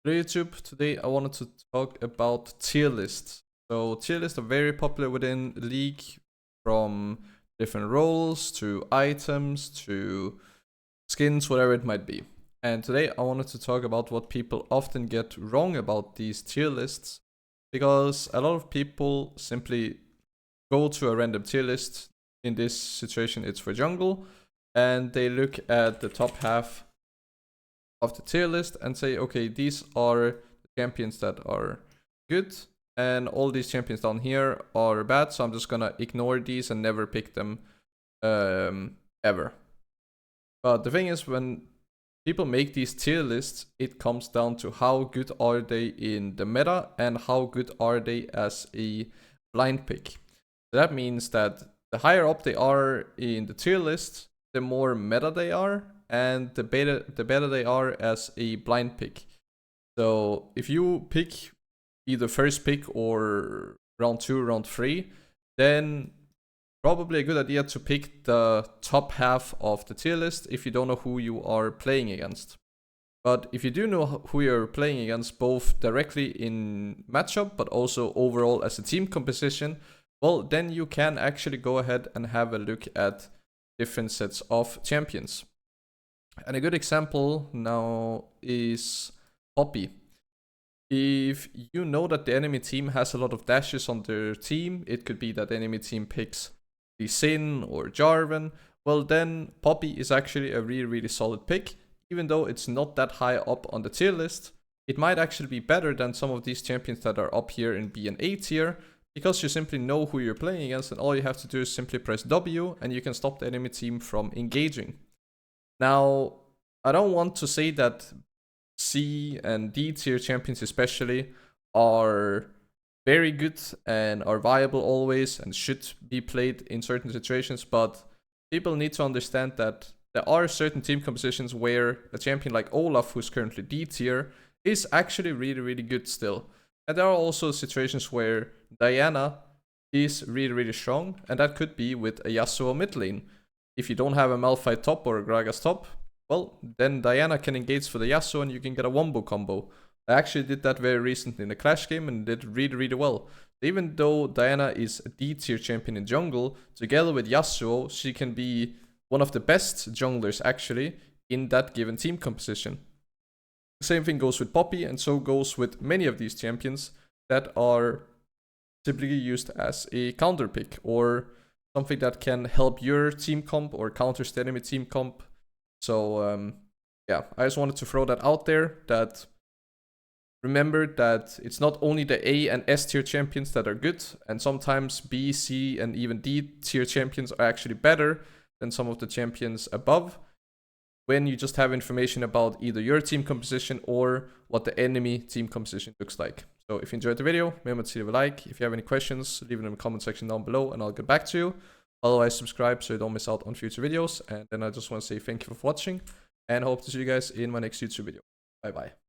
Hello YouTube, today I wanted to talk about tier lists. So tier lists are very popular within the league, from different roles to items to skins, whatever it might be. And today I wanted to talk about what people often get wrong about these tier lists, because a lot of people simply go to a random tier list. In this situation it's for jungle, and they look at the top half of the tier list and say, okay, these are the champions that are good, and all these champions down here are bad, so I'm just gonna ignore these and never pick them ever. But the thing is, when people make these tier lists, it comes down to how good are they in the meta and how good are they as a blind pick. So that means that the higher up they are in the tier list, the more meta they are, and the better they are as a blind pick. So if you pick either first pick or round 2, round 3, then probably a good idea to pick the top half of the tier list if you don't know who you are playing against. But if you do know who you're playing against, both directly in matchup but also overall as a team composition, well, then you can actually go ahead and have a look at different sets of champions. And a good example now is Poppy. If you know that the enemy team has a lot of dashes on their team, it could be that the enemy team picks Lee Sin or Jarvan, well then Poppy is actually a really solid pick. Even though it's not that high up on the tier list, it might actually be better than some of these champions that are up here in B and A tier, because you simply know who you're playing against, and all you have to do is simply press W and you can stop the enemy team from engaging. Now, I don't want to say that C and D tier champions especially are very good and are viable always and should be played in certain situations, but people need to understand that there are certain team compositions where a champion like Olaf, who's currently D tier, is actually really good still. And there are also situations where Diana is really strong, and that could be with a Yasuo mid lane. If you don't have a Malphite top or a Gragas top, well, then Diana can engage for the Yasuo and you can get a wombo combo. I actually did that very recently in a Clash game and did really well. Even though Diana is a D tier champion in jungle, together with Yasuo, she can be one of the best junglers actually in that given team composition. The same thing goes with Poppy, and so goes with many of these champions that are typically used as a counter pick or something that can help your team comp or counters the enemy team comp. So yeah, I just wanted to throw that out there, that remember that it's not only the A and S tier champions that are good, and sometimes B, C, and even D tier champions are actually better than some of the champions above, when you just have information about either your team composition or what the enemy team composition looks like. So if you enjoyed the video, remember to leave a like. If you have any questions, leave them in the comment section down below and I'll get back to you. Otherwise, subscribe so you don't miss out on future videos. And then I just want to say thank you for watching and hope to see you guys in my next YouTube video. Bye bye.